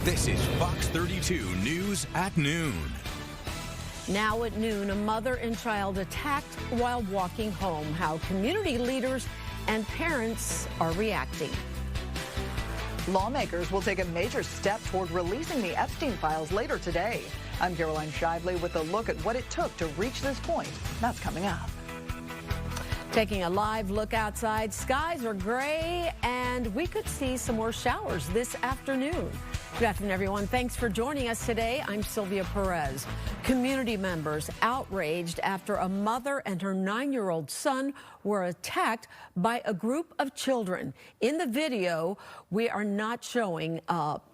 This is Fox 32 News at noon. Now at noon, a mother and child attacked while walking home. How community leaders and parents are reacting. Lawmakers will take a major step toward releasing the Epstein files later today. I'm Caroline Shively with a look at what it took to reach this point. That's coming up. Taking a live look outside, skies are gray and we could see some more showers this afternoon. Good afternoon, everyone. Thanks for joining us today. I'm Sylvia Perez. Community members outraged after a mother and her 9-year-old son were attacked by a group of children. In the video, we are not showing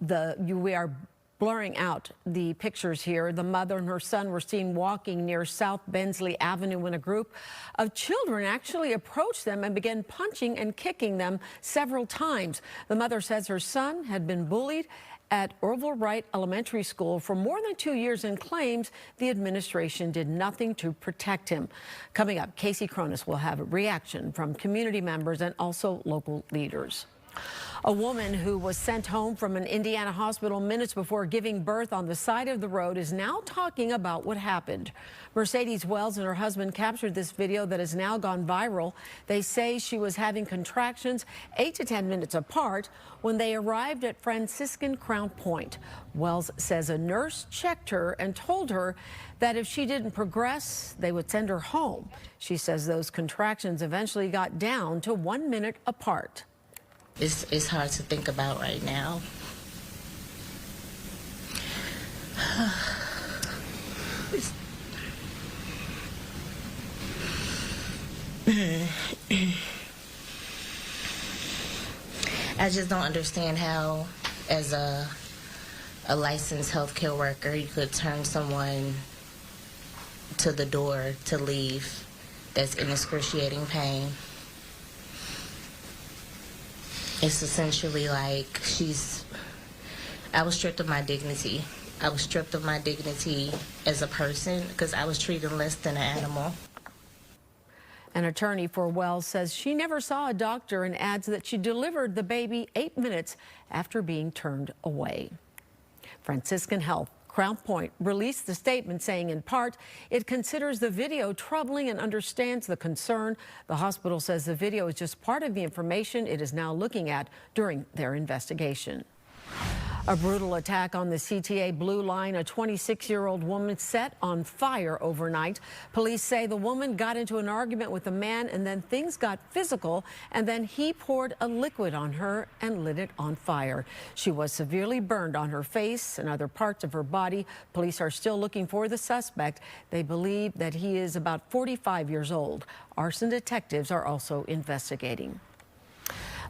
we are blurring out the pictures here. The mother and her son were seen walking near South Bensley Avenue when a group of children actually approached them and began punching and kicking them several times. The mother says her son had been bullied at Orville Wright Elementary School for more than 2 years and claims the administration did nothing to protect him. Coming up, Casey Cronus will have a reaction from community members and also local leaders. A woman who was sent home from an Indiana hospital minutes before giving birth on the side of the road is now talking about what happened. Mercedes Wells and her husband captured this video that has now gone viral. They say she was having contractions 8 to 10 minutes apart when they arrived at Franciscan Crown Point. Wells says a nurse checked her and told her that if she didn't progress, they would send her home. She says those contractions eventually got down to 1 minute apart. It's hard to think about right now. I just don't understand how, as a licensed healthcare worker, you could turn someone to the door to leave that's in excruciating pain. It's essentially like I was stripped of my dignity. I was stripped of my dignity as a person because I was treated less than an animal. An attorney for Wells says she never saw a doctor and adds that she delivered the baby 8 minutes after being turned away. Franciscan Health Crown Point released the statement saying, in part, it considers the video troubling and understands the concern. The hospital says the video is just part of the information it is now looking at during their investigation. A brutal attack on the CTA Blue Line. A 26-year-old woman set on fire overnight. Police say the woman got into an argument with a man and then things got physical, and then he poured a liquid on her and lit it on fire. She was severely burned on her face and other parts of her body. Police are still looking for the suspect. They believe that he is about 45 years old. Arson detectives are also investigating.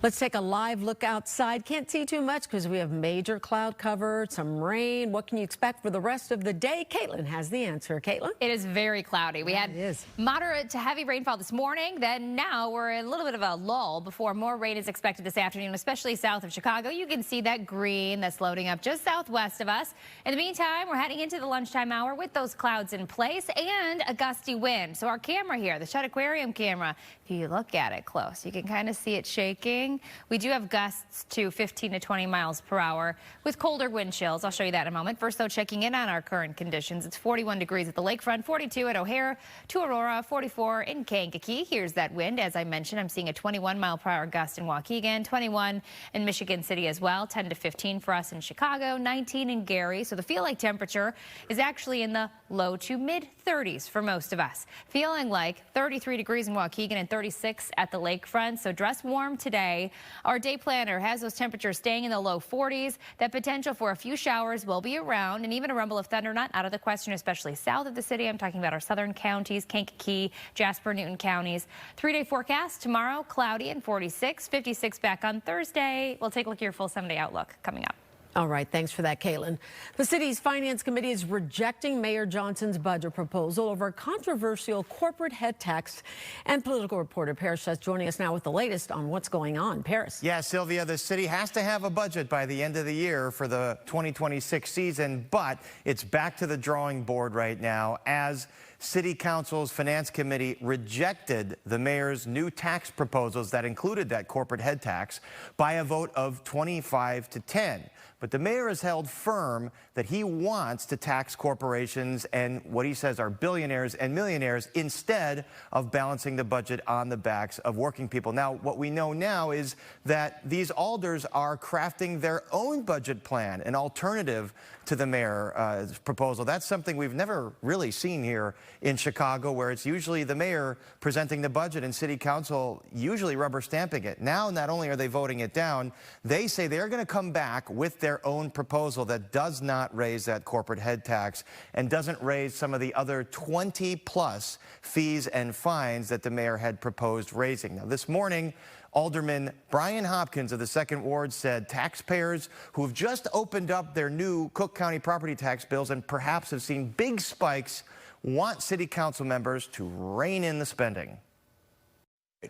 Let's take a live look outside. Can't see too much because we have major cloud cover, some rain. What can you expect for the rest of the day? Caitlin has the answer. Caitlin? It is very cloudy. We had moderate to heavy rainfall this morning. Then now we're in a little bit of a lull before more rain is expected this afternoon, especially south of Chicago. You can see that green that's loading up just southwest of us. In the meantime, we're heading into the lunchtime hour with those clouds in place and a gusty wind. So our camera here, the Shut Aquarium camera, if you look at it close, you can kind of see it shaking. We do have gusts to 15 to 20 miles per hour with colder wind chills. I'll show you that in a moment. First, though, checking in on our current conditions. It's 41 degrees at the lakefront, 42 at O'Hare, to Aurora, 44 in Kankakee. Here's that wind. As I mentioned, I'm seeing a 21 mile per hour gust in Waukegan, 21 in Michigan City as well, 10 to 15 for us in Chicago, 19 in Gary. So the feel-like temperature is actually in the low to mid 30s for most of us. Feeling like 33 degrees in Waukegan and 36 at the lakefront. So dress warm today. Our day planner has those temperatures staying in the low 40s. That potential for a few showers will be around, and even a rumble of thunder not out of the question, especially south of the city. I'm talking about our southern counties, Kankakee, Jasper, Newton counties. 3-day forecast tomorrow, cloudy and 46, 56 back on Thursday. We'll take a look at your full 7-day outlook coming up. All right, thanks for that, Caitlin. The city's finance committee is rejecting Mayor Johnson's budget proposal over a controversial corporate head tax. And political reporter Paris Schuss joining us now with the latest on what's going on. Paris. Yeah, Sylvia, the city has to have a budget by the end of the year for the 2026 season, but it's back to the drawing board right now as City Council's Finance Committee rejected the mayor's new tax proposals that included that corporate head tax by a vote of 25 to 10. But the mayor has held firm that he wants to tax corporations and what he says are billionaires and millionaires instead of balancing the budget on the backs of working people. Now, what we know now is that these alders are crafting their own budget plan, an alternative to the mayor's proposal. That's something we've never really seen here in Chicago, where it's usually the mayor presenting the budget and city council usually rubber stamping it. Now, not only are they voting it down, they say they're going to come back with their own proposal that does not raise that corporate head tax and doesn't raise some of the other 20+ fees and fines that the mayor had proposed raising. Now, this morning, Alderman Brian Hopkins of the 2nd Ward said taxpayers who have just opened up their new Cook County property tax bills and perhaps have seen big spikes want city council members to rein in the spending.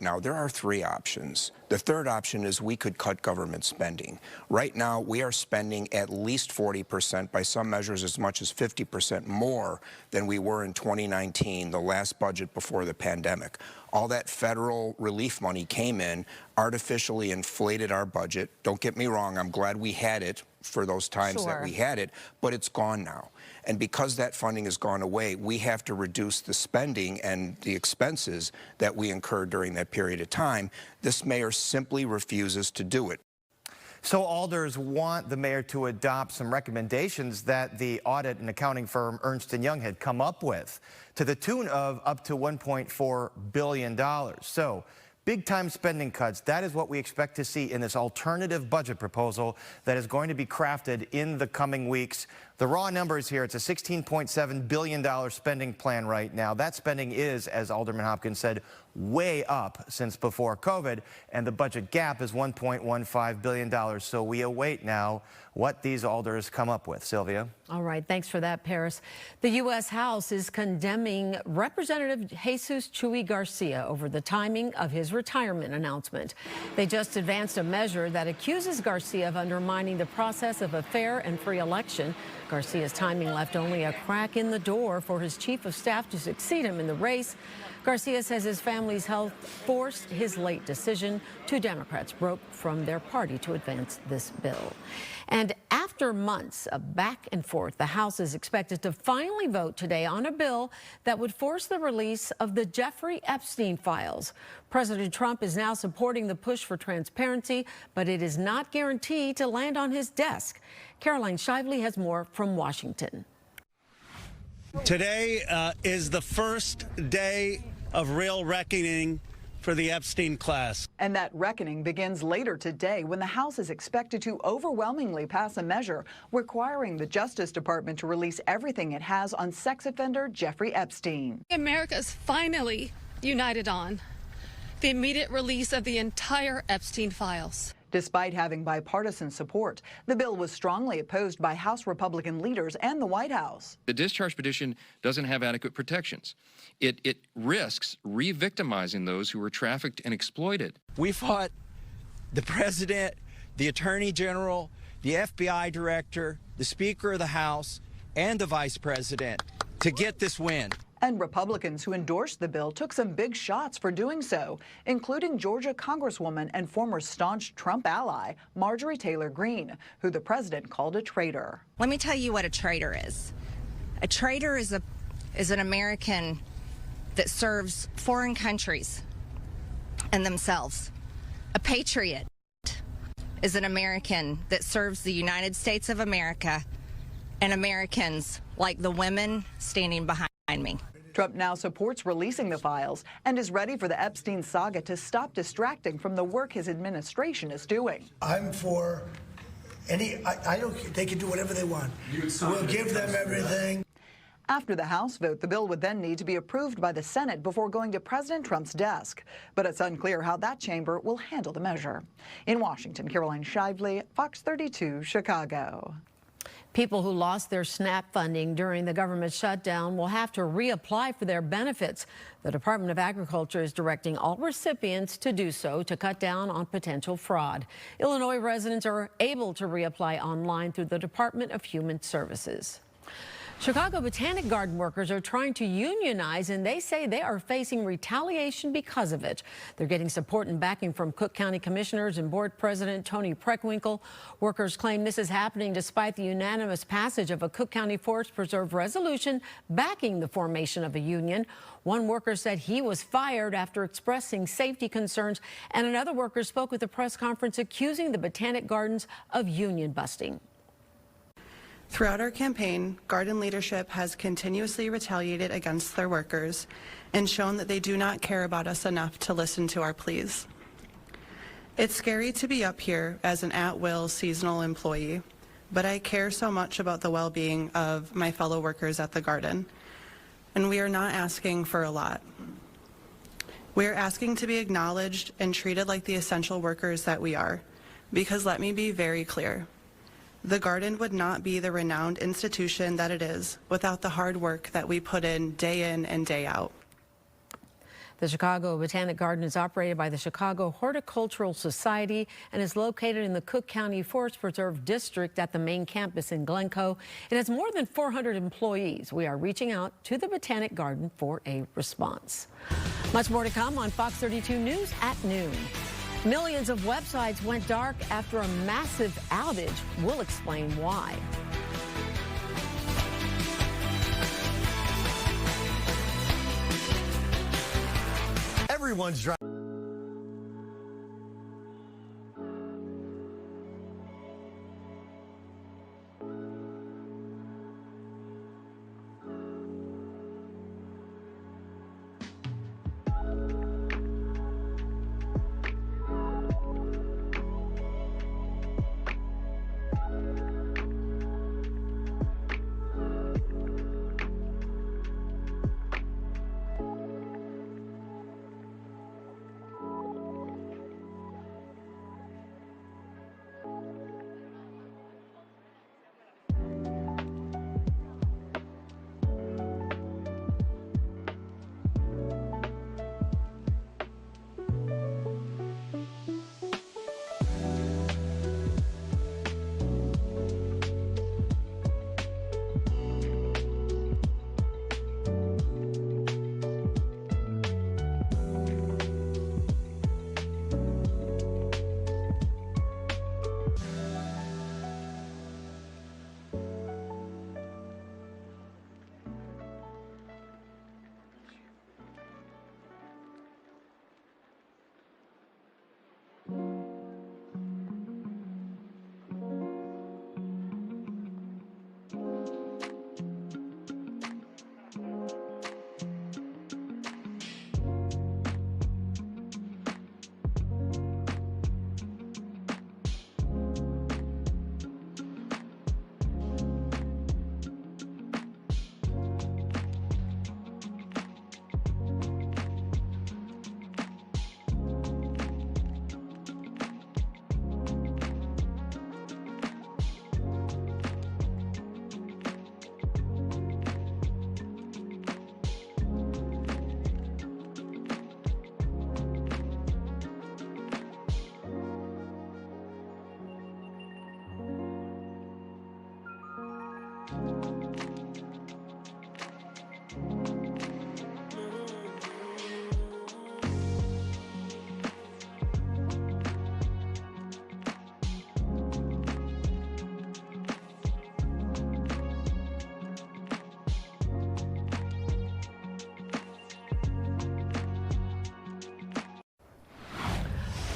Now, there are 3 options. The third option is we could cut government spending. Right now, we are spending at least 40%, by some measures as much as 50% more than we were in 2019, the last budget before the pandemic. All that federal relief money came in, artificially inflated our budget. Don't get me wrong, I'm glad we had it for those times that we had it, but it's gone now. And because that funding has gone away, we have to reduce the spending and the expenses that we incurred during that period of time. This mayor simply refuses to do it. So alders want the mayor to adopt some recommendations that the audit and accounting firm Ernst & Young had come up with, to the tune of up to $1.4 billion. So big-time spending cuts, that is what we expect to see in this alternative budget proposal that is going to be crafted in the coming weeks. The raw numbers here, it's a $16.7 billion spending plan right now. That spending is, as Alderman Hopkins said, way up since before COVID, and the budget gap is $1.15 billion. So we await now what these alders come up with. Sylvia? All right, thanks for that, Paris. The U.S. House is condemning Representative Jesus Chuy Garcia over the timing of his retirement announcement. They just advanced a measure that accuses Garcia of undermining the process of a fair and free election. Garcia's timing left only a crack in the door for his chief of staff to succeed him in the race. Garcia says his family's health forced his late decision. 2 Democrats broke from their party to advance this bill. And after months of back and forth, the House is expected to finally vote today on a bill that would force the release of the Jeffrey Epstein files. President Trump is now supporting the push for transparency, but it is not guaranteed to land on his desk. Caroline Shively has more from Washington. Today is the first day of real reckoning for the Epstein class. And that reckoning begins later today when the House is expected to overwhelmingly pass a measure requiring the Justice Department to release everything it has on sex offender Jeffrey Epstein. America's finally united on the immediate release of the entire Epstein files. Despite having bipartisan support, the bill was strongly opposed by House Republican leaders and the White House. The discharge petition doesn't have adequate protections. It risks re-victimizing those who were trafficked and exploited. We fought the president, the attorney general, the FBI director, the Speaker of the House, and the vice president to get this win. And Republicans who endorsed the bill took some big shots for doing so, including Georgia Congresswoman and former staunch Trump ally Marjorie Taylor Greene, who the president called a traitor. Let me tell you what a traitor is. A traitor is an American that serves foreign countries and themselves. A patriot is an American that serves the United States of America and Americans like the women standing behind me. Trump now supports releasing the files and is ready for the Epstein saga to stop distracting from the work his administration is doing. I'm for I don't, they can do whatever they want. We'll give them everything. After the House vote, the bill would then need to be approved by the Senate before going to President Trump's desk. But it's unclear how that chamber will handle the measure. In Washington, Caroline Shively, Fox 32, Chicago. People who lost their SNAP funding during the government shutdown will have to reapply for their benefits. The Department of Agriculture is directing all recipients to do so to cut down on potential fraud. Illinois residents are able to reapply online through the Department of Human Services. Chicago Botanic Garden workers are trying to unionize, and they say they are facing retaliation because of it. They're getting support and backing from Cook County Commissioners and Board President Tony Preckwinkle. Workers claim this is happening despite the unanimous passage of a Cook County Forest Preserve resolution backing the formation of a union. One worker said he was fired after expressing safety concerns, and another worker spoke with a press conference accusing the Botanic Gardens of union busting. Throughout our campaign, garden leadership has continuously retaliated against their workers and shown that they do not care about us enough to listen to our pleas. It's scary to be up here as an at-will seasonal employee, but I care so much about the well-being of my fellow workers at the garden, and we are not asking for a lot. We are asking to be acknowledged and treated like the essential workers that we are, because let me be very clear. The garden would not be the renowned institution that it is without the hard work that we put in and day out. The Chicago Botanic Garden is operated by the Chicago Horticultural Society and is located in the Cook County Forest Preserve District at the main campus in Glencoe. It has more than 400 employees. We are reaching out to the Botanic Garden for a response. Much more to come on Fox 32 News at noon. Millions of websites went dark after a massive outage. We'll explain why. Everyone's driving.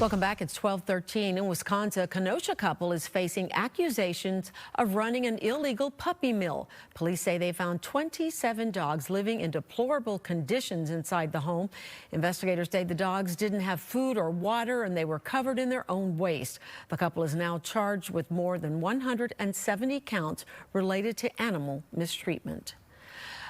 Welcome back. It's 12:13 in Wisconsin. A Kenosha couple is facing accusations of running an illegal puppy mill. Police say they found 27 dogs living in deplorable conditions inside the home. Investigators say the dogs didn't have food or water and they were covered in their own waste. The couple is now charged with more than 170 counts related to animal mistreatment.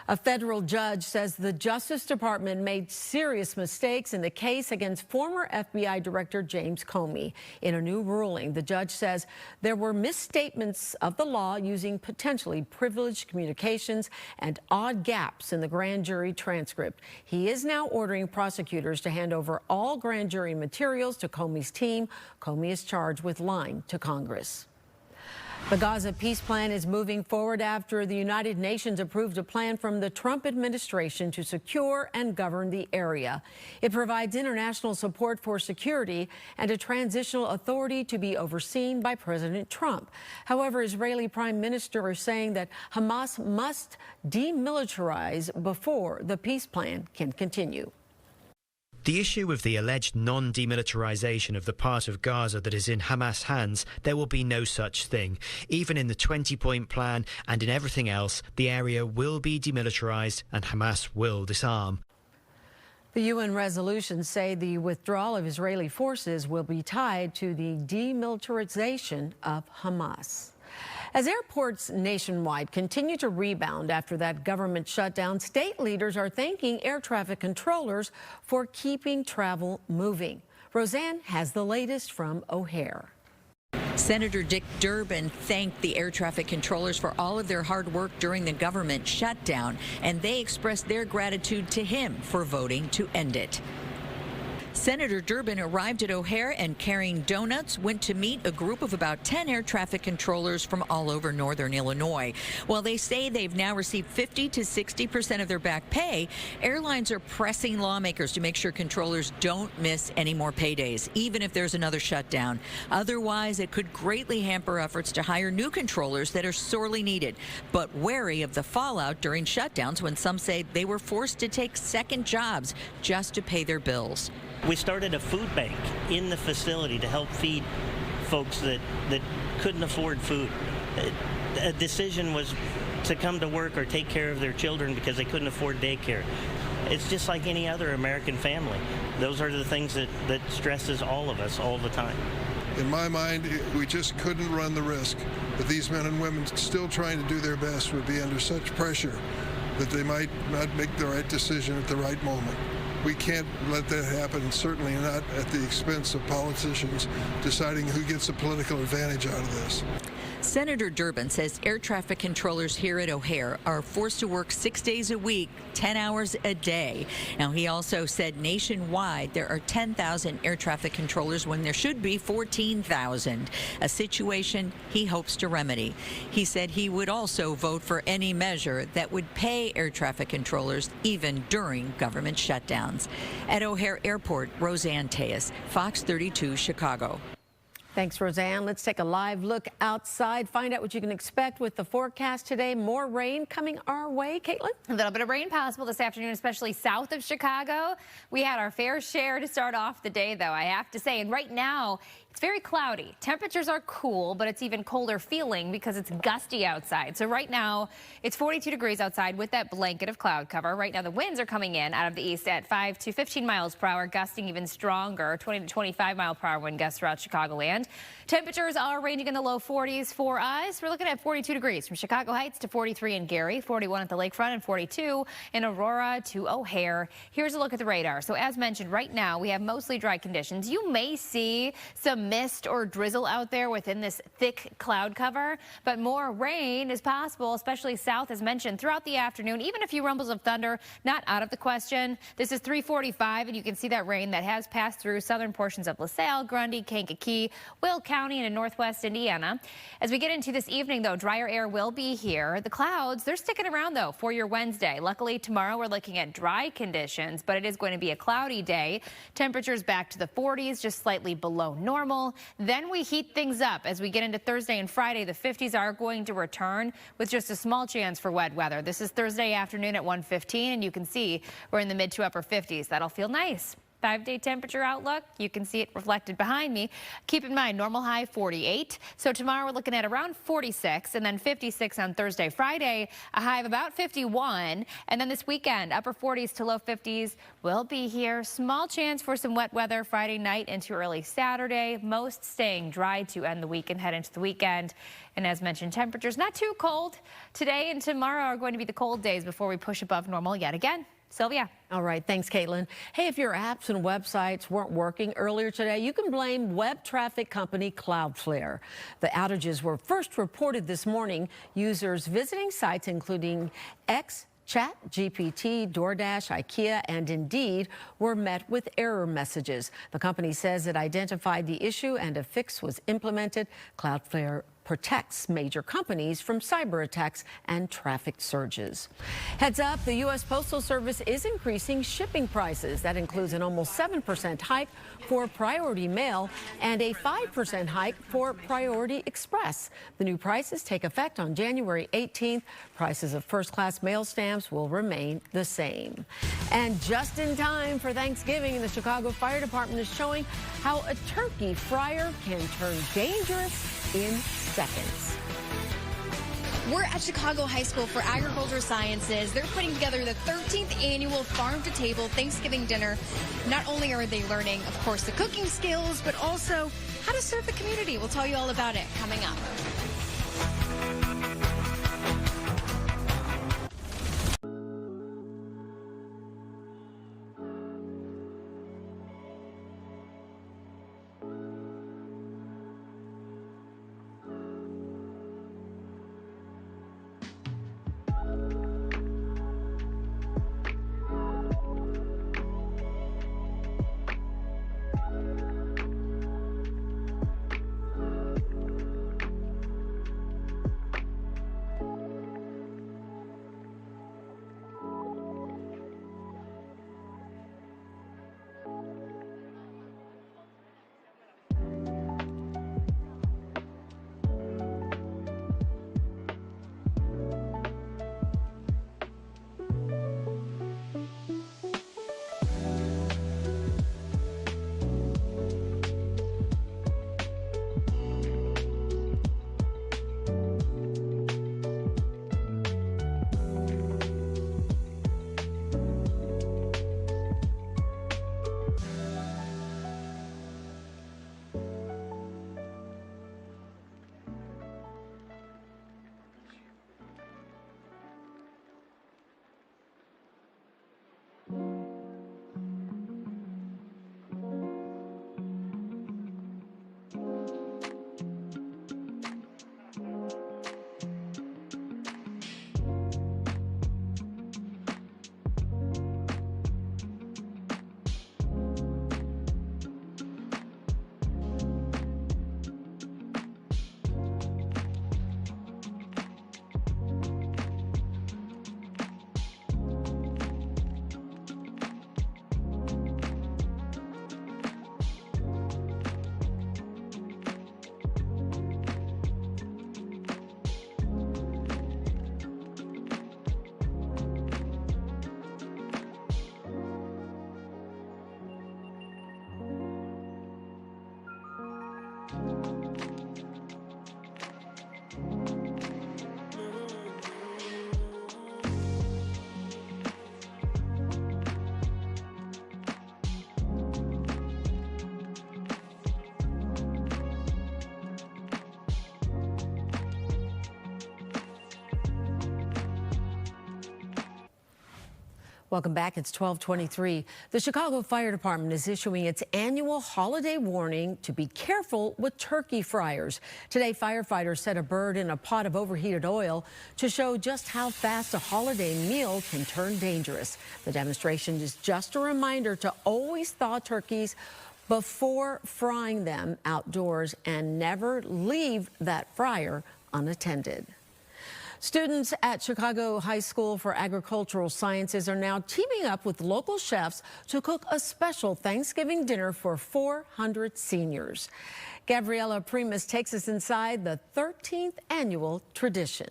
A federal judge says the Justice Department made serious mistakes in the case against former FBI Director James Comey. In a new ruling, the judge says there were misstatements of the law using potentially privileged communications and odd gaps in the grand jury transcript. He is now ordering prosecutors to hand over all grand jury materials to Comey's team. Comey is charged with lying to Congress. The Gaza peace plan is moving forward after the United Nations approved a plan from the Trump administration to secure and govern the area. It provides international support for security and a transitional authority to be overseen by President Trump. However, Israeli Prime Minister is saying that Hamas must demilitarize before the peace plan can continue. The issue of the alleged non-demilitarization of the part of Gaza that is in Hamas' hands, there will be no such thing. Even in the 20-point plan and in everything else, the area will be demilitarized and Hamas will disarm. The UN resolutions say the withdrawal of Israeli forces will be tied to the demilitarization of Hamas. As airports nationwide continue to rebound after that government shutdown, state leaders are thanking air traffic controllers for keeping travel moving. Roseanne has the latest from O'Hare. Senator Dick Durbin thanked the air traffic controllers for all of their hard work during the government shutdown, and they expressed their gratitude to him for voting to end it. Senator Durbin arrived at O'Hare and carrying donuts went to meet a group of about 10 air traffic controllers from all over northern Illinois. While they say they've now received 50 to 60% of their back pay, airlines are pressing lawmakers to make sure controllers don't miss any more paydays, even if there's another shutdown. Otherwise, it could greatly hamper efforts to hire new controllers that are sorely needed, but wary of the fallout during shutdowns when some say they were forced to take second jobs just to pay their bills. We started a food bank in the facility to help feed folks that couldn't afford food. A decision was to come to work or take care of their children because they couldn't afford daycare. It's just like any other American family. Those are the things that stresses all of us all the time. In my mind, we just couldn't run the risk that these men and women still trying to do their best would be under such pressure that they might not make the right decision at the right moment. We can't let that happen, certainly not at the expense of politicians deciding who gets a political advantage out of this. Senator Durbin says air traffic controllers here at O'Hare are forced to work 6 days a week, 10 hours a day. Now, he also said nationwide there are 10,000 air traffic controllers when there should be 14,000, a situation he hopes to remedy. He said he would also vote for any measure that would pay air traffic controllers even during government shutdowns. At O'Hare Airport, Roseanne Tejas, Fox 32, Chicago. Thanks, Roseanne. Let's take a live look outside, find out what you can expect with the forecast today. More rain coming our way. Caitlin? A little bit of rain possible this afternoon, especially south of Chicago. We had our fair share to start off the day, though, I have to say. And right now, it's very cloudy. Temperatures are cool, but it's even colder feeling because it's gusty outside. So right now, it's 42 degrees outside with that blanket of cloud cover. Right now, the winds are coming in out of the east at 5 to 15 miles per hour, gusting even stronger, 20 to 25 mile per hour wind gusts throughout Chicagoland. Temperatures are ranging in the low 40s for us. We're looking at 42 degrees from Chicago Heights to 43 in Gary, 41 at the lakefront, and 42 in Aurora to O'Hare. Here's a look at the radar. So as mentioned, right now, we have mostly dry conditions. You may see some mist or drizzle out there within this thick cloud cover, but more rain is possible, especially south, as mentioned, throughout the afternoon. Even a few rumbles of thunder, not out of the question. This is 3:45, and you can see that rain that has passed through southern portions of LaSalle, Grundy, Kankakee, Will County, and in northwest Indiana. As we get into this evening, though, drier air will be here. The clouds, they're sticking around, though, for your Wednesday. Luckily, tomorrow we're looking at dry conditions, but it is going to be a cloudy day. Temperatures back to the 40s, just slightly below normal. Then we heat things up as we get into Thursday and Friday. The 50s are going to return with just a small chance for wet weather. This is Thursday afternoon at 1:15, and you can see we're in the mid to upper 50s. That'll feel nice. 5-day temperature outlook. You can see it reflected behind me. Keep in mind, normal high 48. So tomorrow we're looking at around 46 and then 56 on Thursday. Friday, a high of about 51. And then this weekend, upper 40s to low 50s will be here. Small chance for some wet weather Friday night into early Saturday. Most staying dry to end the week and head into the weekend. And as mentioned, temperatures not too cold. Today and tomorrow are going to be the cold days before we push above normal yet again. Sylvia. All right. Thanks, Caitlin. Hey, if your apps and websites weren't working earlier today, you can blame web traffic company Cloudflare. The outages were first reported this morning. Users visiting sites including X, ChatGPT, DoorDash, IKEA, and Indeed were met with error messages. The company says it identified the issue and a fix was implemented. Cloudflare protects major companies from cyber attacks and traffic surges. Heads up, the U.S. Postal Service is increasing shipping prices. That includes an almost 7% hike for Priority Mail and a 5% hike for Priority Express. The new prices take effect on January 18th. Prices of first-class mail stamps will remain the same. And just in time for Thanksgiving, the Chicago Fire Department is showing how a turkey fryer can turn dangerous in seconds. We're at Chicago High School for Agricultural Sciences. They're putting together the 13th annual Farm to Table Thanksgiving dinner. Not only are they learning, of course, the cooking skills, but also how to serve the community. We'll tell you all about it coming up. Welcome back. It's 12:23. The Chicago Fire Department is issuing its annual holiday warning to be careful with turkey fryers. Today, firefighters set a bird in a pot of overheated oil to show just how fast a holiday meal can turn dangerous. The demonstration is just a reminder to always thaw turkeys before frying them outdoors and never leave that fryer unattended. Students at Chicago High School for Agricultural Sciences are now teaming up with local chefs to cook a special Thanksgiving dinner for 400 seniors. Gabriella Primus takes us inside the 13th annual tradition.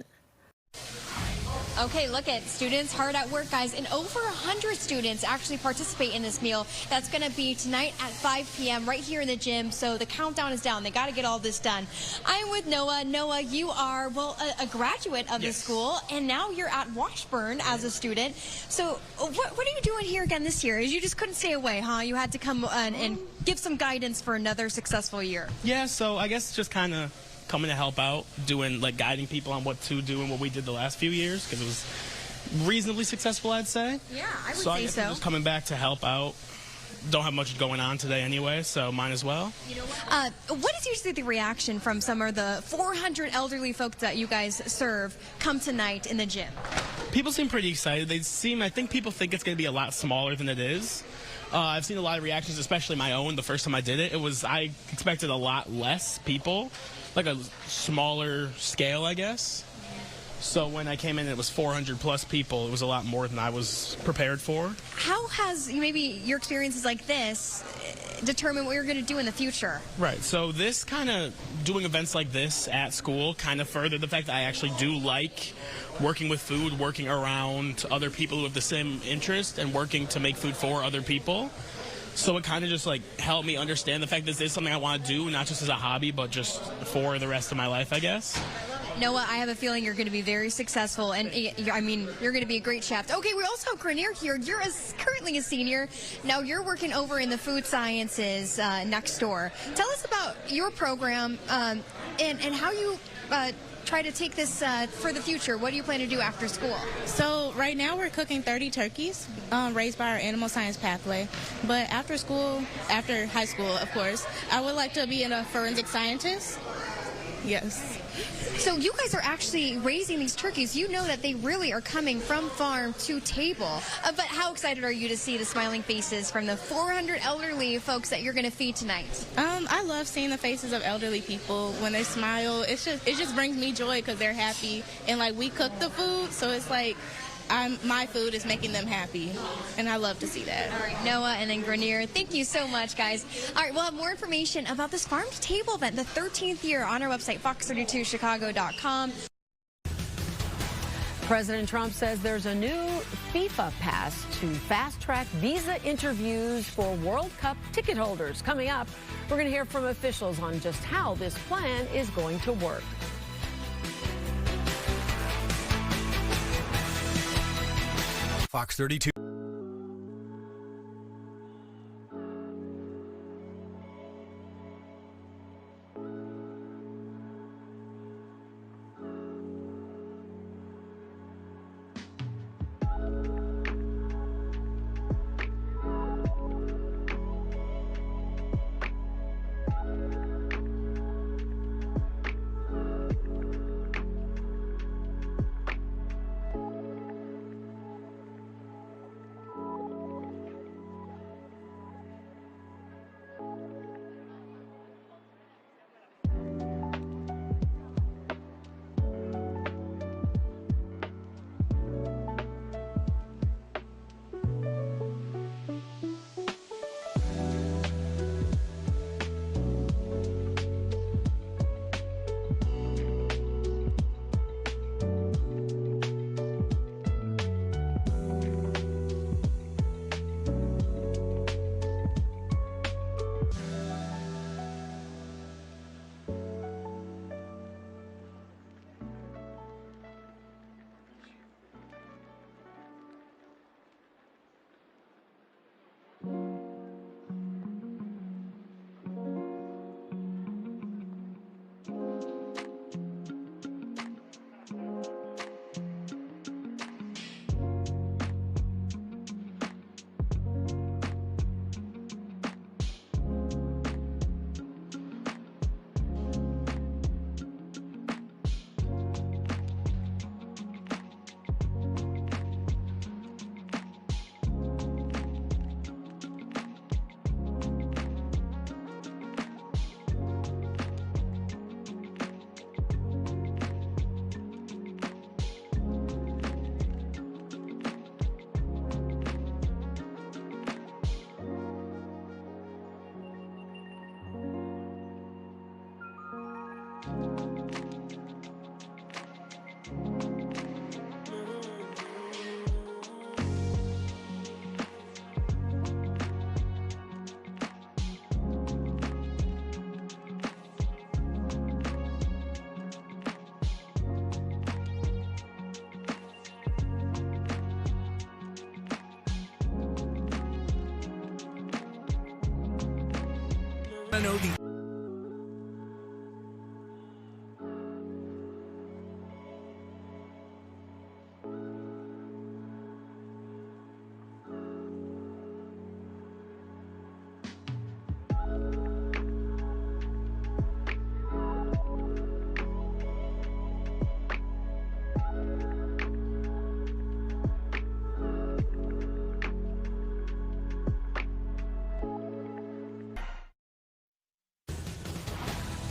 Okay, look at students hard at work, guys, and over 100 students actually participate in this meal. That's going to be tonight at 5 p.m. right here in the gym, so the countdown is down. They got to get all this done. I'm with Noah. Noah, you are, well, a graduate of the school, and now you're at Washburn as a student. So what are you doing here again this year? You just couldn't stay away, huh? You had to come and give some guidance for another successful year. Yeah, so I guess just kind of coming to help out, doing, like, guiding people on what to do and what we did the last few years, because it was reasonably successful, I'd say. Yeah, I would so say I guess so. I'm just coming back to help out. Don't have much going on today anyway, so might as well. You know what is usually the reaction from some of the 400 elderly folks that you guys serve come tonight in the gym? People seem pretty excited. I think people think it's going to be a lot smaller than it is. I've seen a lot of reactions, especially my own. The first time I did it, I expected a lot less people. like a smaller scale, I guess. So when I came in, it was 400 plus people. It was a lot more than I was prepared for. How has maybe your experiences like this determine what you're going to do in the future? Right. So this kind of doing events like this at school kind of furthered the fact that I actually do like working with food, working around other people who have the same interest, and working to make food for other people. So it kind of just like helped me understand the fact that this is something I want to do, not just as a hobby, but just for the rest of my life, I guess. Noah, I have a feeling you're going to be very successful, and I mean, you're going to be a great chef. Okay, we also have Grenier here. You're currently a senior. Now you're working over in the food sciences next door. Tell us about your program and how you try to take this for the future. What do you plan to do after school? So right now we're cooking 30 turkeys raised by our animal science pathway. But after school, after high school, of course, I would like to be a forensic scientist. Yes. So you guys are actually raising these turkeys. You know that they really are coming from farm to table. But how excited are you to see the smiling faces from the 400 elderly folks that you're going to feed tonight? I love seeing the faces of elderly people when they smile. It just brings me joy because they're happy. And like we cook the food, so it's like my food is making them happy, and I love to see that. All right, Noah and then Grenier, thank you so much, guys. All right, we'll have more information about this Farm to Table event, the 13th year, on our website, fox32chicago.com. President Trump says there's a new FIFA pass to fast-track visa interviews for World Cup ticket holders. Coming up, we're going to hear from officials on just how this plan is going to work. Fox 32. I know the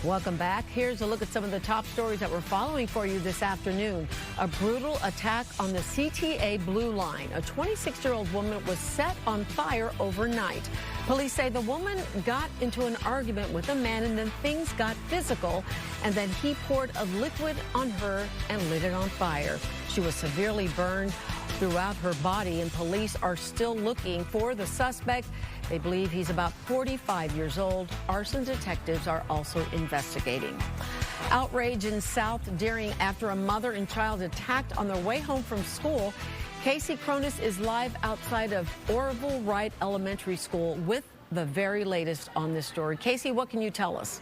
Welcome back. Here's a look at some of the top stories that we're following for you this afternoon. A brutal attack on the CTA Blue Line. A 26-year-old woman was set on fire overnight. Police say the woman got into an argument with a man and then things got physical, and then he poured a liquid on her and lit it on fire. She was severely burned throughout her body, and police are still looking for the suspect. They believe he's about 45 years old. Arson detectives are also investigating. Outrage in South Deering after a mother and child attacked on their way home from school. Casey Cronus is live outside of Orville Wright Elementary School with the very latest on this story. Casey, what can you tell us?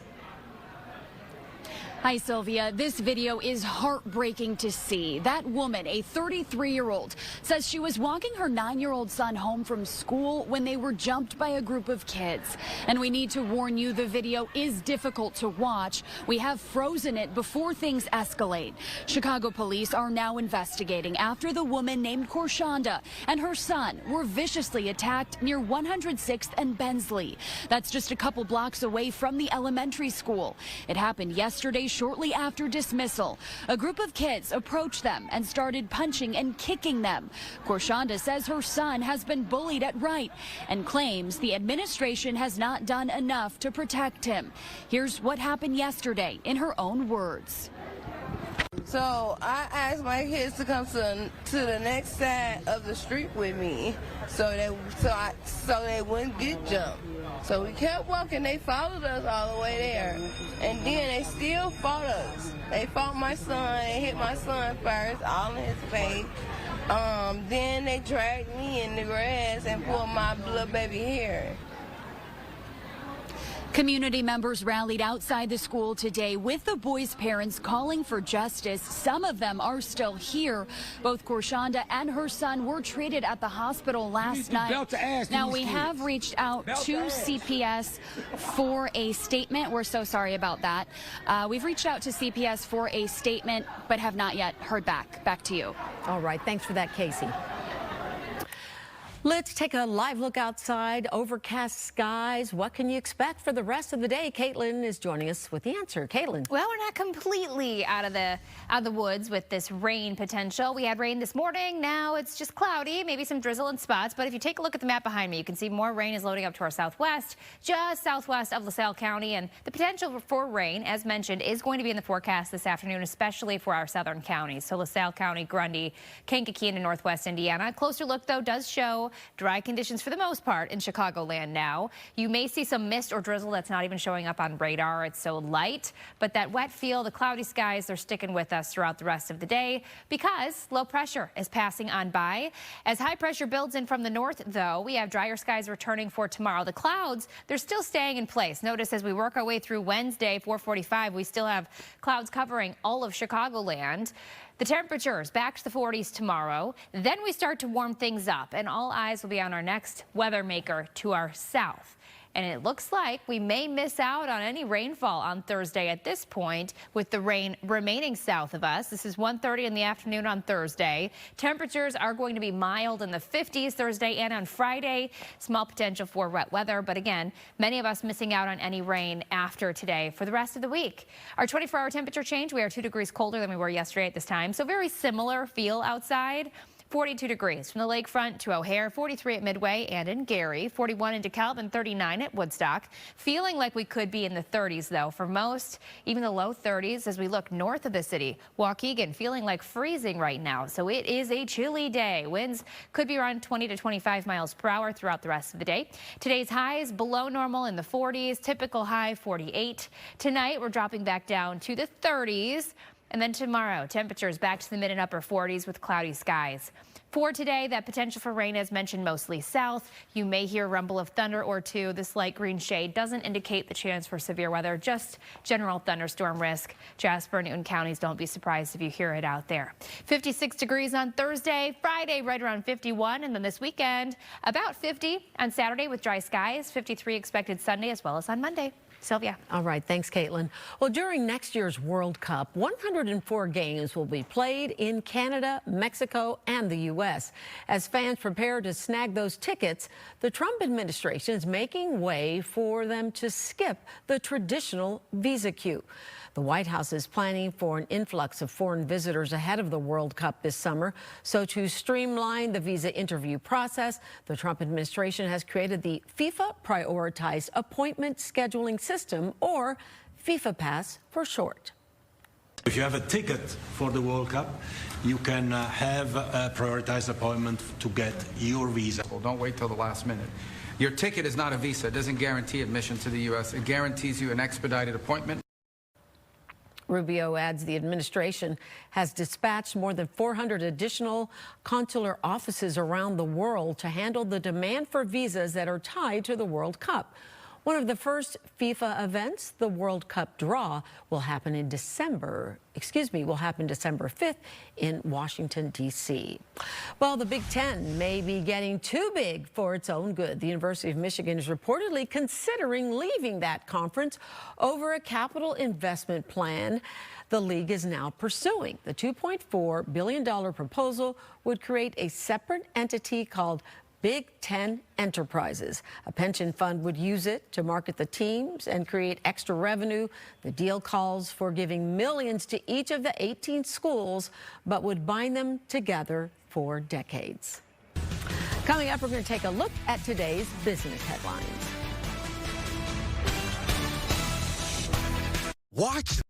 Hi, Sylvia. This video is heartbreaking to see. That woman, a 33-year-old, says she was walking her 9-year-old son home from school when they were jumped by a group of kids. And we need to warn you, the video is difficult to watch. We have frozen it before things escalate. Chicago police are now investigating after the woman named Korshonda and her son were viciously attacked near 106th and Bensley. That's just a couple blocks away from the elementary school. It happened yesterday shortly after dismissal. A group of kids approached them and started punching and kicking them. Korshonda says her son has been bullied at Wright and claims the administration has not done enough to protect him. Here's what happened yesterday in her own words. So I asked my kids to come to the next side of the street with me so they wouldn't get jumped. So we kept walking. They followed us all the way there. And then they still fought us. They fought my son. They hit my son first, all in his face. Then they dragged me in the grass and pulled my little baby hair. Community members rallied outside the school today with the boys' parents calling for justice. Some of them are still here. Both Korshonda and her son were treated at the hospital last night. Now, we have reached out to CPS for a statement. We're so sorry about that. We've reached out to CPS for a statement, but have not yet heard back. Back to you. All right. Thanks for that, Casey. Let's take a live look outside. Overcast skies. What can you expect for the rest of the day? Caitlin is joining us with the answer. Caitlin. Well, we're not completely out of the woods with this rain potential. We had rain this morning. Now it's just cloudy, maybe some drizzle in spots. But if you take a look at the map behind me, you can see more rain is loading up to our southwest, just southwest of LaSalle County. And the potential for rain, as mentioned, is going to be in the forecast this afternoon, especially for our southern counties. So LaSalle County, Grundy, Kankakee, and northwest Indiana. A closer look, though, does show dry conditions for the most part in Chicagoland now. You may see some mist or drizzle that's not even showing up on radar. It's so light, but that wet feel, the cloudy skies, they're sticking with us throughout the rest of the day because low pressure is passing on by. As high pressure builds in from the north, though, we have drier skies returning for tomorrow. The clouds, they're still staying in place. Notice as we work our way through Wednesday, 445, we still have clouds covering all of Chicagoland. The temperatures back to the 40s tomorrow. Then we start to warm things up, and all eyes will be on our next weather maker to our south. And it looks like we may miss out on any rainfall on Thursday at this point, with the rain remaining south of us. This is 1:30 in the afternoon on Thursday. Temperatures are going to be mild in the 50s Thursday and on Friday. Small potential for wet weather, but again, many of us missing out on any rain after today for the rest of the week. Our 24-hour temperature change, we are 2 degrees colder than we were yesterday at this time, so very similar feel outside. 42 degrees from the lakefront to O'Hare, 43 at Midway and in Gary, 41 in DeKalb, and 39 at Woodstock. Feeling like we could be in the 30s, though, for most, even the low 30s as we look north of the city. Waukegan feeling like freezing right now, so it is a chilly day. Winds could be around 20 to 25 miles per hour throughout the rest of the day. Today's highs below normal in the 40s, typical high 48. Tonight, we're dropping back down to the 30s. And then tomorrow, temperatures back to the mid and upper 40s with cloudy skies. For today, that potential for rain is mentioned mostly south. You may hear a rumble of thunder or two. This light green shade doesn't indicate the chance for severe weather, just general thunderstorm risk. Jasper and Newton counties, don't be surprised if you hear it out there. 56 degrees on Thursday, Friday right around 51, and then this weekend about 50 on Saturday with dry skies, 53 expected Sunday as well as on Monday. Sylvia. All right, thanks, Caitlin. Well, during next year's World Cup, 104 games will be played in Canada, Mexico, and the U.S. As fans prepare to snag those tickets, the Trump administration is making way for them to skip the traditional visa queue. The White House is planning for an influx of foreign visitors ahead of the World Cup this summer. So to streamline the visa interview process, the Trump administration has created the FIFA Prioritized Appointment Scheduling System, or FIFA Pass for short. If you have a ticket for the World Cup, you can have a prioritized appointment to get your visa. Well, don't wait till the last minute. Your ticket is not a visa. It doesn't guarantee admission to the U.S. It guarantees you an expedited appointment. Rubio adds the administration has dispatched more than 400 additional consular offices around the world to handle the demand for visas that are tied to the World Cup. One of the first FIFA events, the World Cup draw, will happen December 5th in Washington, D.C. Well, the Big Ten may be getting too big for its own good. The University of Michigan is reportedly considering leaving that conference over a capital investment plan the league is now pursuing. The $2.4 billion proposal would create a separate entity called Big Ten Enterprises. A pension fund would use it to market the teams and create extra revenue. The deal calls for giving millions to each of the 18 schools, but would bind them together for decades. Coming up, we're going to take a look at today's business headlines. Watch.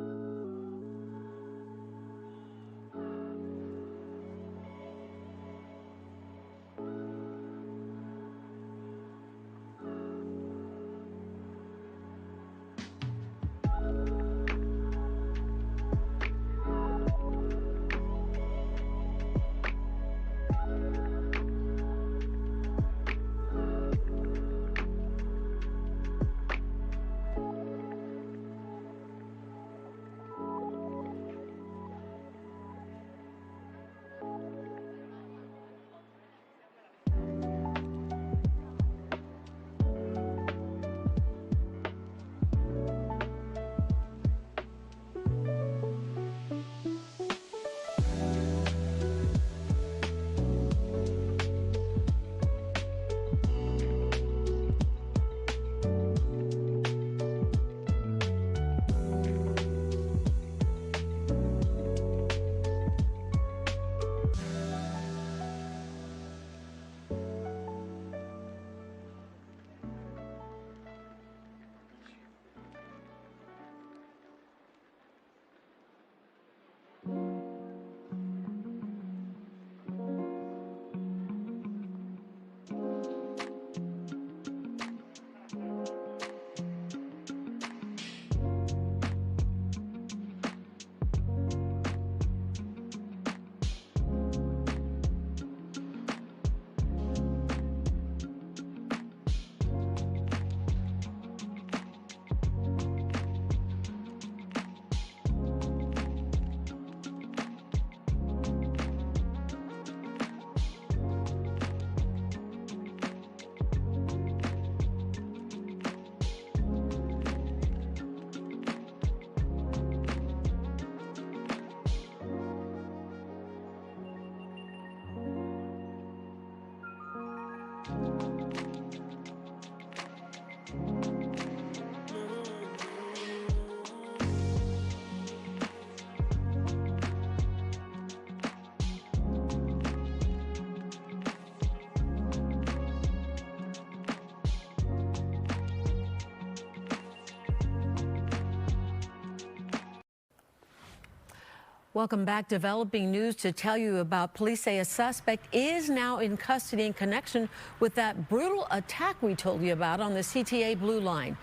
Welcome back. Developing news to tell you about. Police say a suspect is now in custody in connection with that brutal attack we told you about on the CTA Blue Line.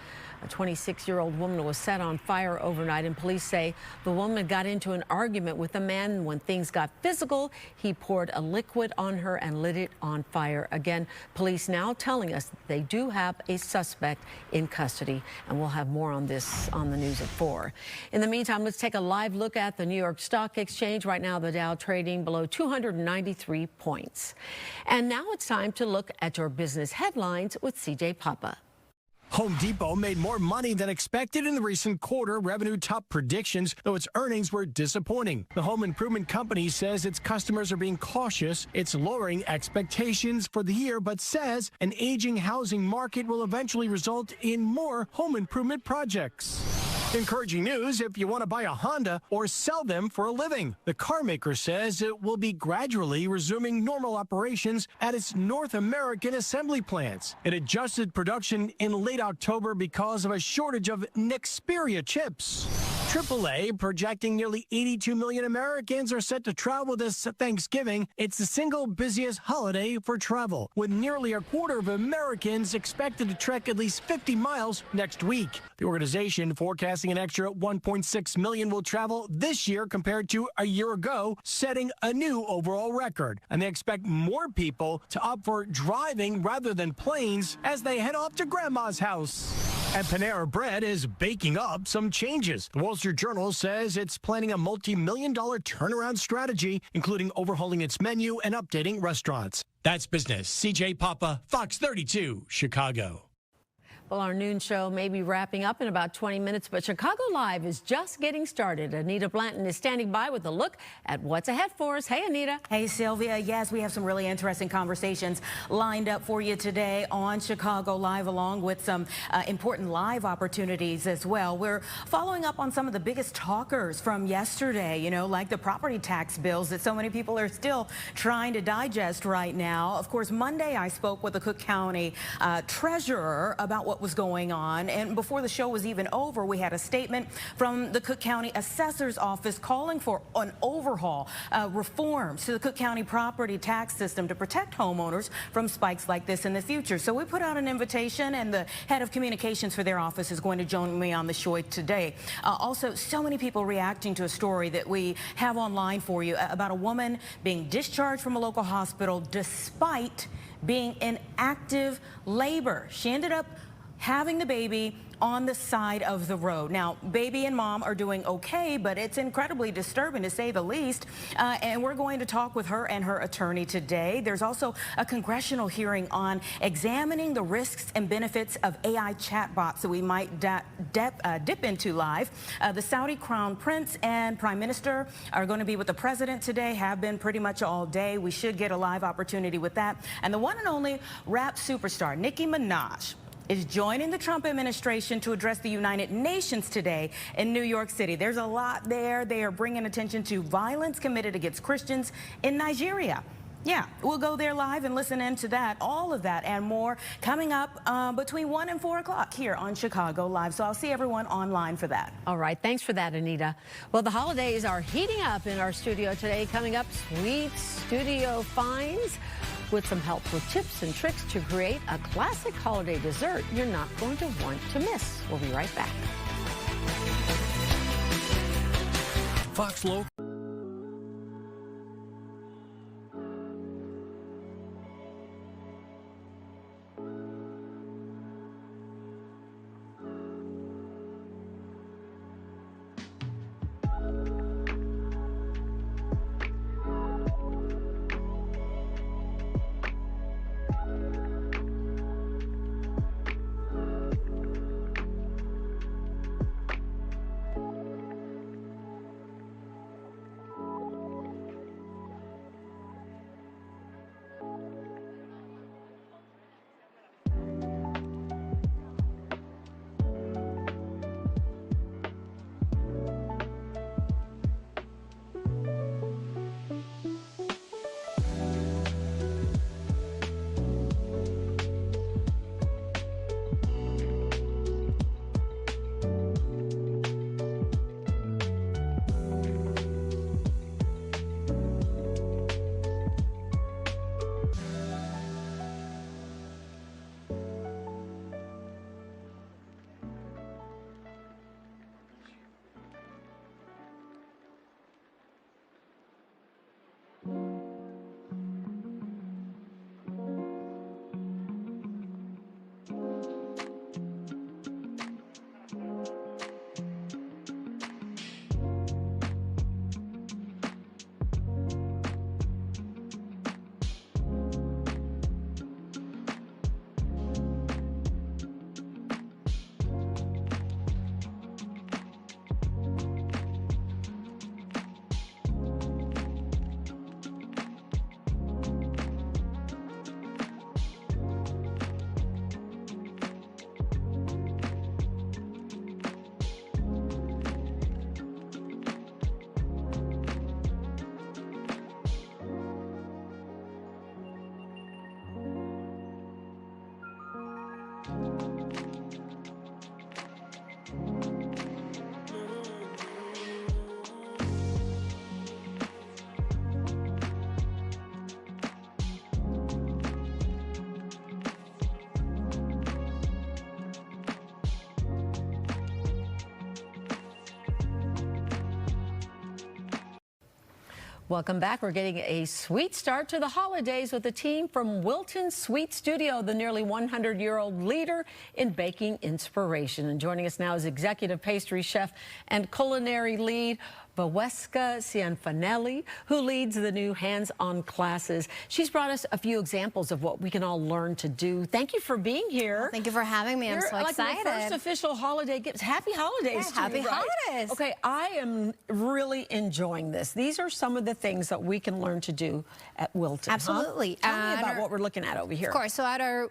A 26-year-old woman was set on fire overnight, and police say the woman got into an argument with a man. When things got physical, he poured a liquid on her and lit it on fire. Again, police now telling us they do have a suspect in custody, and we'll have more on this on the news at 4. In the meantime, let's take a live look at the New York Stock Exchange. Right now, the Dow trading below 293 points. And now it's time to look at your business headlines with CJ Papa. Home Depot made more money than expected in the recent quarter. Revenue topped predictions, though its earnings were disappointing. The home improvement company says its customers are being cautious. It's lowering expectations for the year, but says an aging housing market will eventually result in more home improvement projects. Encouraging news if you want to buy a Honda or sell them for a living. The car maker says it will be gradually resuming normal operations at its North American assembly plants. It adjusted production in late October because of a shortage of Nexperia chips. AAA projecting nearly 82 million Americans are set to travel this Thanksgiving. It's the single busiest holiday for travel, with nearly a quarter of Americans expected to trek at least 50 miles next week. The organization forecasting an extra 1.6 million will travel this year compared to a year ago, setting a new overall record. And they expect more people to opt for driving rather than planes as they head off to Grandma's house. And Panera Bread is baking up some changes. The Wall Street Journal says it's planning a multi-million-dollar turnaround strategy, including overhauling its menu and updating restaurants. That's business. CJ Papa, Fox 32, Chicago. Well, our noon show may be wrapping up in about 20 minutes, but Chicago Live is just getting started. Anita Blanton is standing by with a look at what's ahead for us. Hey, Anita. Hey, Sylvia. Yes, we have some really interesting conversations lined up for you today on Chicago Live, along with some important live opportunities as well. We're following up on some of the biggest talkers from yesterday, you know, like the property tax bills that so many people are still trying to digest right now. Of course, Monday I spoke with the Cook County treasurer about what was going on, and before the show was even over, we had a statement from the Cook County Assessor's Office calling for an overhaul, reforms to the Cook County property tax system to protect homeowners from spikes like this in the future. So we put out an invitation, and the head of communications for their office is going to join me on the show today. Also, so many people reacting to a story that we have online for you about a woman being discharged from a local hospital despite being in active labor. She ended up having the baby on the side of the road. Now, baby and mom are doing okay, but it's incredibly disturbing to say the least. And we're going to talk with her and her attorney today. There's also a congressional hearing on examining the risks and benefits of AI chatbots that we might dip into live. The Saudi Crown Prince and Prime Minister are going to be with the president today, have been pretty much all day. We should get a live opportunity with that. And the one and only rap superstar, Nicki Minaj, is joining the Trump administration to address the United Nations today in New York City. There's a lot there. They are bringing attention to violence committed against Christians in Nigeria. Yeah, we'll go there live and listen into that, all of that and more coming up between 1 and 4 o'clock here on Chicago Live. So I'll see everyone online for that. All right. Thanks for that, Anita. Well, the holidays are heating up in our studio today. Coming up, sweet studio finds with some helpful tips and tricks to create a classic holiday dessert you're not going to want to miss. We'll be right back. Fox Local. Welcome back. We're getting a sweet start to the holidays with a team from Wilton Sweet Studio, the nearly 100-year-old leader in baking inspiration. And joining us now is executive pastry chef and culinary lead Valeska Cianfanelli, who leads the new hands-on classes. She's brought us a few examples of what we can all learn to do. Thank you for being here. Well, thank you for having me. I'm so excited. Like my first official holiday gifts. Happy holidays to happy you, right? holidays. Okay, I am really enjoying this. These are some of the things that we can learn to do at Wilton. Absolutely. Huh? Tell me about what we're looking at over here. Of course. So at our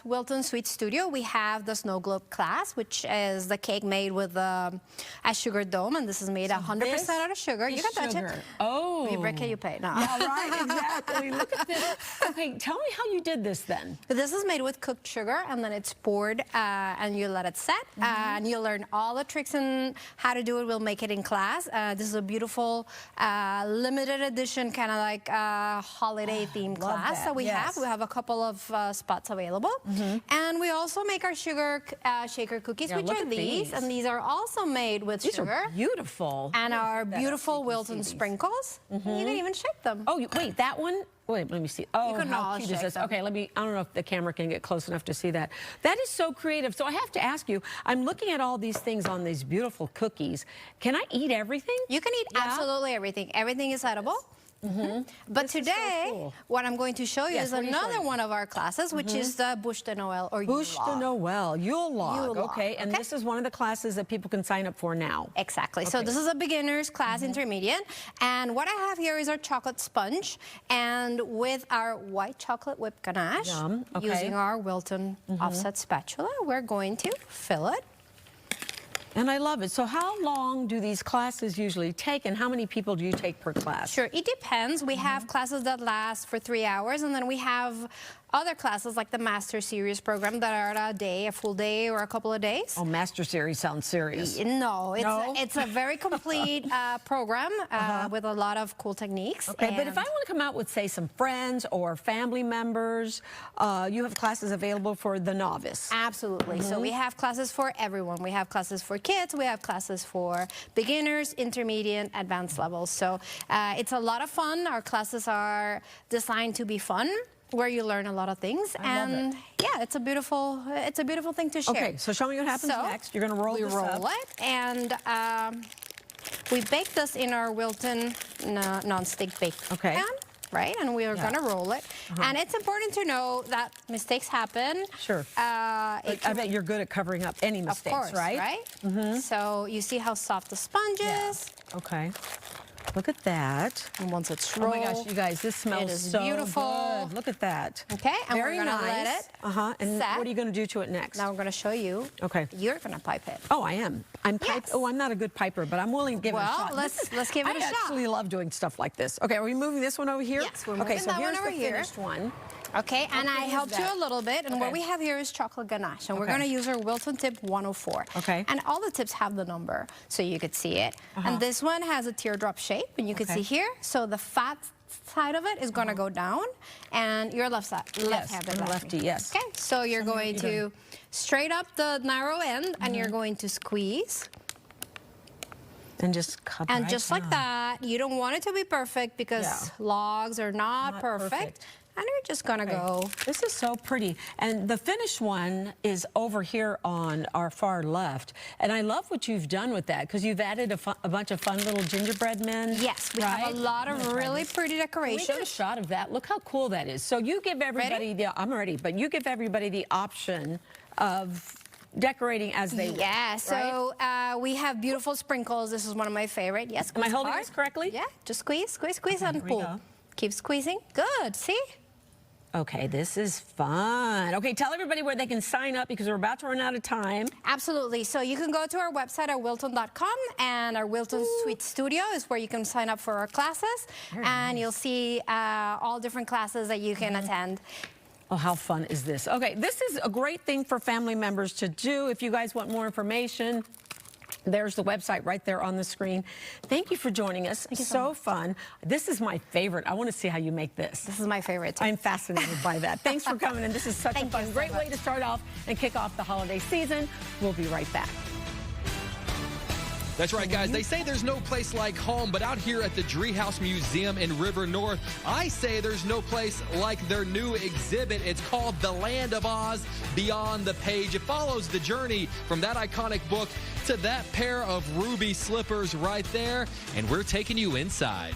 Wilton Sweet Studio, we have the snow globe class, which is the cake made with a sugar dome, and this is made 100% out of sugar. You can touch it. Oh. You break it, you pay. No. Yeah, right, exactly. Look at this. Okay, tell me how you did this then. This is made with cooked sugar, and then it's poured, and you let it set, and you learn all the tricks and how to do it. We'll make it in class. This is a beautiful limited edition, kind of like holiday themed class that we have. We have a couple of spots available, and we also make our sugar shaker cookies, which are these, and these are also made with sugar. These are beautiful. And our beautiful Wilton sprinkles. You can even shake them. Oh, wait, that one? Wait, let me see. Oh, can how cute is this? Okay, I don't know if the camera can get close enough to see that. That is so creative. So I have to ask you, I'm looking at all these things on these beautiful cookies. Can I eat everything? You can eat absolutely everything. Everything is edible. But today, what I'm going to show you is another one of our classes, which is the Bûche de Noël or Yule Bûche de Noël, Yule log. Okay, and this is one of the classes that people can sign up for now. Exactly. So this is a beginner's class, intermediate, and what I have here is our chocolate sponge, and with our white chocolate whipped ganache, using our Wilton offset spatula, we're going to fill it. And I love it. So how long do these classes usually take, and how many people do you take per class? Sure, it depends. We have classes that last for 3 hours, and then we have other classes like the Master Series program that are a day, a full day, or a couple of days. Oh, Master Series sounds serious. No, it's a very complete program with a lot of cool techniques. Okay, but if I want to come out with, say, some friends or family members, you have classes available for the novice. Absolutely. So we have classes for everyone. We have classes for kids. We have classes for beginners, intermediate, advanced levels. So it's a lot of fun. Our classes are designed to be fun, where you learn a lot of things, and yeah, it's a beautiful thing to share. Okay, so show me what happens next. You're going to roll this up. We roll it, and we bake this in our Wilton non-stick bake pan, right? And we are going to roll it. And it's important to know that mistakes happen. Sure. I bet you're good at covering up any mistakes, of course, right? So you see how soft the sponge is. Okay. Look at that. And once it's rolled, oh my gosh, you guys, this smells so beautiful. Good. Look at that. Okay, and very we're gonna nice. let it And set. what are you going to do to it next? Now we're going to show you. Okay. You're going to pipe it. Oh, I am. I'm Oh, I'm not a good piper, but I'm willing to give it a shot. Well, let's give it a shot. I actually love doing stuff like this. Okay, are we moving this one over here? Yes, we're moving so that here's one over the here. Finished one. Okay, and I helped you a little bit, and what we have here is chocolate ganache, and we're going to use our Wilton tip 104. Okay. And all the tips have the number, so you could see it. And this one has a teardrop shape, and you can see here. So the fat side of it is going to go down, and your left-handed lefty, yes. Okay, so you're going to straight up the narrow end, and you're going to squeeze. And just cut and just like that. You don't want it to be perfect because logs are not perfect. And you're just gonna go. This is so pretty. And the finished one is over here on our far left. And I love what you've done with that, because you've added a bunch of fun little gingerbread men. Yes, we have a lot of really pretty decorations. Can we get a shot of that? Look how cool that is. So you give everybody I'm ready, but you give everybody the option of decorating as they want. Yeah, so we have beautiful sprinkles. This is one of my favorite. Yes, am I holding this correctly? Yeah, just squeeze, squeeze, squeeze, and pull. Keep squeezing. Good, see? Okay, this is fun. Okay, tell everybody where they can sign up, because we're about to run out of time. Absolutely. So you can go to our website at wilton.com, and our Wilton Sweet Studio is where you can sign up for our classes, and you'll see all different classes that you can attend. Oh, how fun is this? Okay, this is a great thing for family members to do. If you guys want more information, there's the website right there on the screen. Thank you for joining us. So fun. This is my favorite. I want to see how you make this. This is my favorite too. I'm fascinated by that. Thanks for coming in. This is such a fun, great way to start off and kick off the holiday season. We'll be right back. That's right, guys. They say there's no place like home, but out here at the Driehaus Museum in River North, I say there's no place like their new exhibit. It's called The Land of Oz Beyond the Page. It follows the journey from that iconic book to that pair of ruby slippers right there, and we're taking you inside.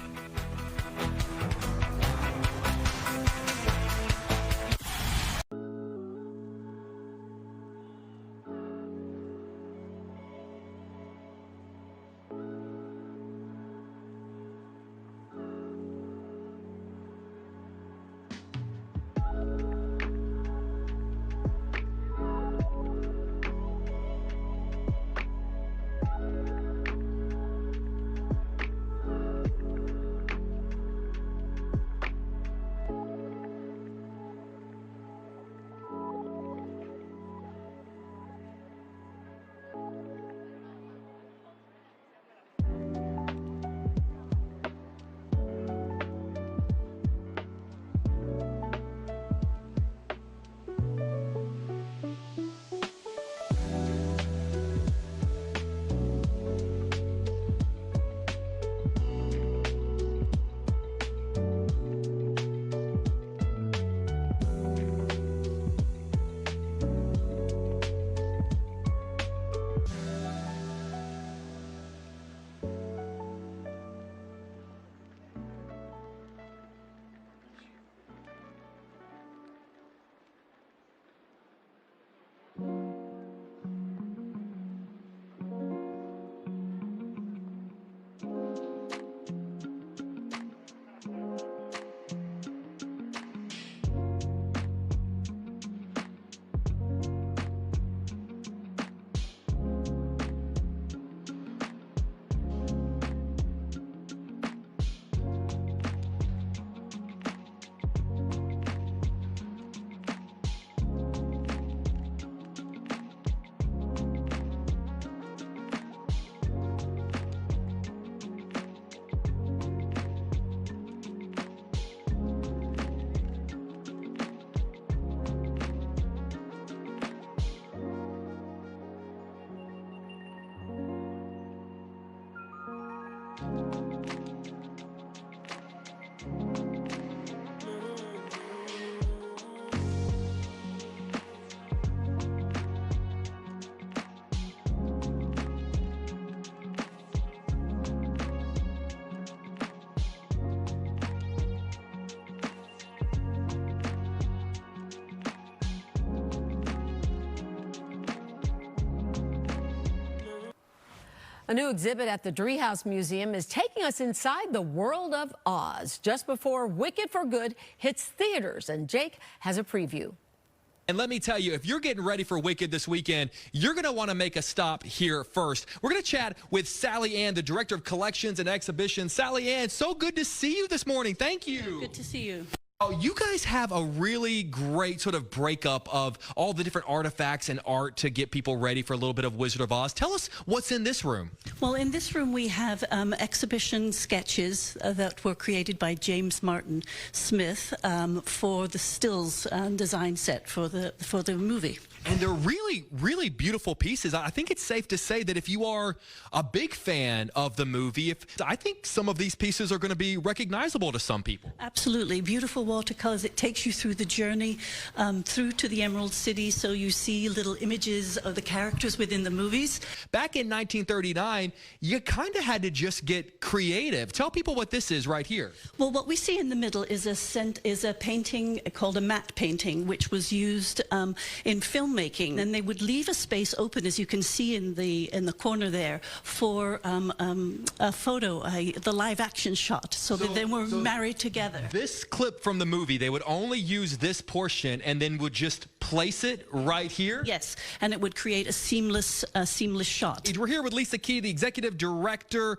A new exhibit at the Driehaus Museum is taking us inside the world of Oz just before Wicked for Good hits theaters, and Jake has a preview. And let me tell you, if you're getting ready for Wicked this weekend, you're going to want to make a stop here first. We're going to chat with Sally Ann, the Director of Collections and Exhibitions. Sally Ann, so good to see you this morning. Thank you. Good to see you. Oh, you guys have a really great sort of breakup of all the different artifacts and art to get people ready for a little bit of Wizard of Oz. Tell us what's in this room. Well, in this room we have exhibition sketches that were created by James Martin Smith for the stills design set for the movie. And they're really, really beautiful pieces. I think it's safe to say that if you are a big fan of the movie, I think some of these pieces are going to be recognizable to some people. Absolutely. Beautiful watercolors. It takes you through the journey through to the Emerald City, so you see little images of the characters within the movies. Back in 1939, you kind of had to just get creative. Tell people what this is right here. Well, what we see in the middle is a painting called a matte painting, which was used in filmmaking. And they would leave a space open, as you can see in the corner there, for a photo, the live action shot, so that they were married together. This clip from the movie, they would only use this portion and then would just place it right here? Yes, and it would create a seamless shot. We're here with Lisa Key, the executive director.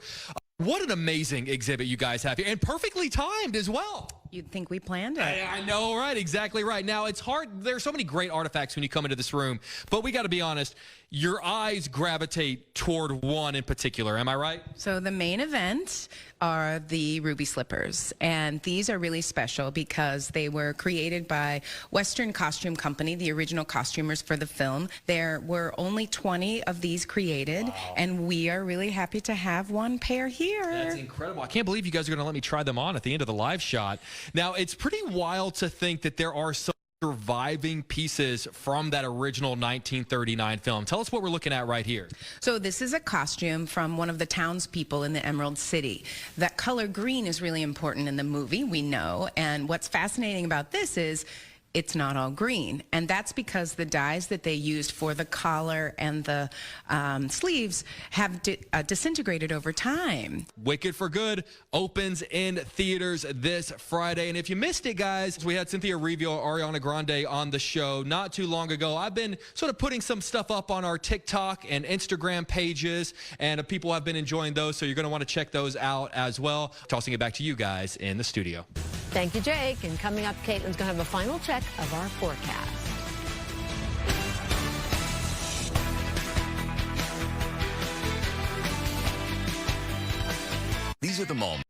What an amazing exhibit you guys have here, and perfectly timed as well. You'd think we planned it. I know, right? Exactly right. Now, it's hard. There's so many great artifacts when you come into this room, but we got to be honest. Your eyes gravitate toward one in particular. Am I right? So the main event are the ruby slippers, and these are really special because they were created by Western Costume Company, the original costumers for the film. There were only 20 of these created, and we are really happy to have one pair here. That's incredible. I can't believe you guys are going to let me try them on at the end of the live shot. Now, it's pretty wild to think that there are some surviving pieces from that original 1939 film. Tell us what we're looking at right here. So this is a costume from one of the townspeople in the Emerald City. That color green is really important in the movie, we know, and what's fascinating about this is it's not all green, and that's because the dyes that they used for the collar and the sleeves have disintegrated over time. Wicked for Good opens in theaters this Friday, and if you missed it, guys, we had Cynthia Erivo, Ariana Grande on the show not too long ago. I've been sort of putting some stuff up on our TikTok and Instagram pages, and people have been enjoying those, so you're going to want to check those out as well. Tossing it back to you guys in the studio. Thank you, Jake. And coming up, Caitlin's going to have a final check of our forecast. These are the moments.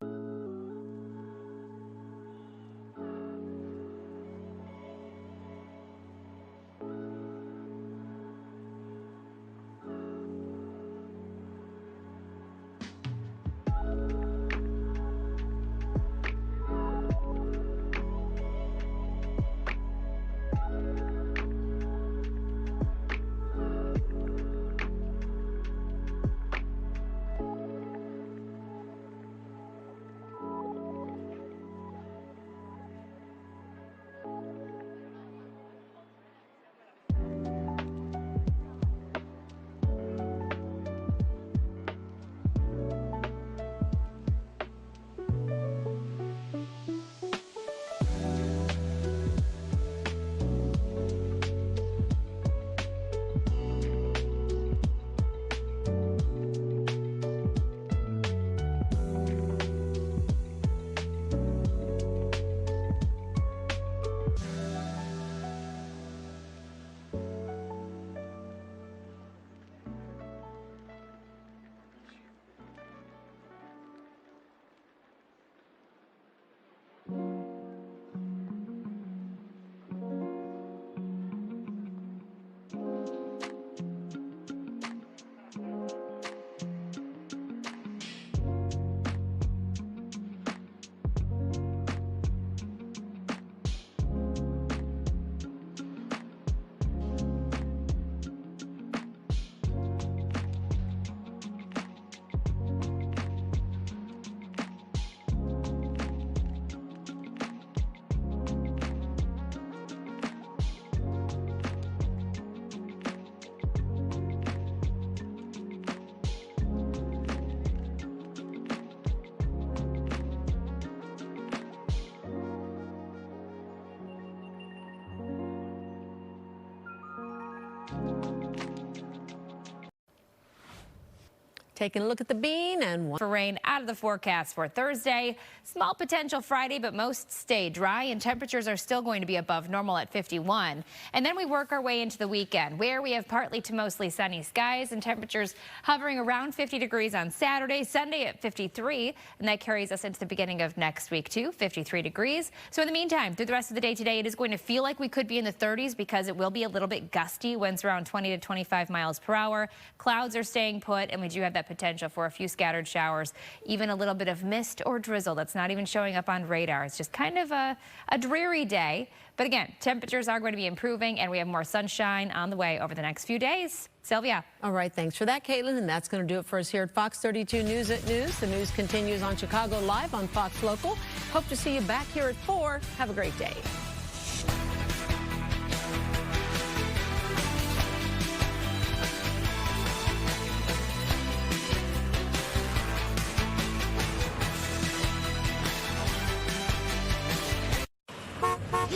Taking a look at the bean and for rain out of the forecast for Thursday. Small potential Friday, but most stay dry and temperatures are still going to be above normal at 51. And then we work our way into the weekend where we have partly to mostly sunny skies and temperatures hovering around 50 degrees on Saturday, Sunday at 53. And that carries us into the beginning of next week too, 53 degrees. So in the meantime, through the rest of the day today, it is going to feel like we could be in the 30s because it will be a little bit gusty. Winds around 20 to 25 miles per hour. Clouds are staying put and we do have that potential for a few scattered showers, even a little bit of mist or drizzle that's not even showing up on radar. It's just kind of a dreary day. But again, temperatures are going to be improving and we have more sunshine on the way over the next few days. Sylvia. All right, thanks for that, Caitlin. And that's going to do it for us here at Fox 32 News at News. The news continues on Chicago Live on Fox Local. Hope to see you back here at 4. Have a great day.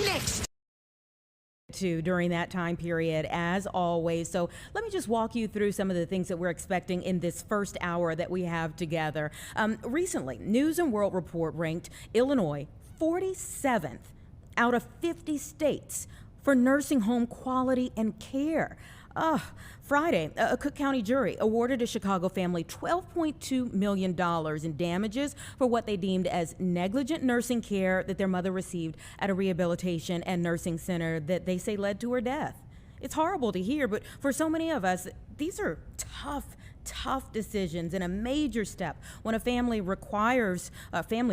Next. During that time period, as always. So let me just walk you through some of the things that we're expecting in this first hour that we have together. Recently, News and World Report ranked Illinois 47th out of 50 states for nursing home quality and care. Friday, a Cook County jury awarded a Chicago family $12.2 million in damages for what they deemed as negligent nursing care that their mother received at a rehabilitation and nursing center that they say led to her death. It's horrible to hear, but for so many of us, these are tough decisions and a major step when a family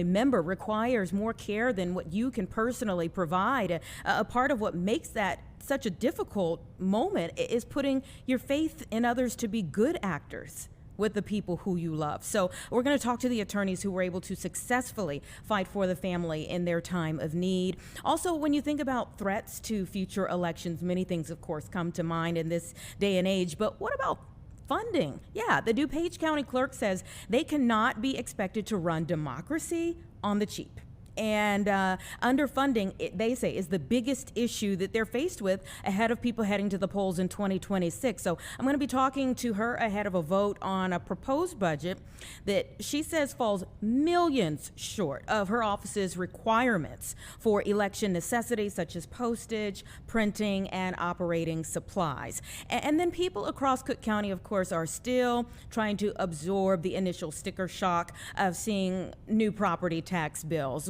member requires more care than what you can personally provide. A part of what makes that such a difficult moment is putting your faith in others to be good actors with the people who you love. So we're going to talk to the attorneys who were able to successfully fight for the family in their time of need. Also, when you think about threats to future elections, many things, of course, come to mind in this day and age. But what about funding? Yeah, the DuPage County Clerk says they cannot be expected to run democracy on the cheap. And underfunding, they say, is the biggest issue that they're faced with ahead of people heading to the polls in 2026. So I'm going to be talking to her ahead of a vote on a proposed budget that she says falls millions short of her office's requirements for election necessities such as postage, printing, and operating supplies. And then people across Cook County, of course, are still trying to absorb the initial sticker shock of seeing new property tax bills.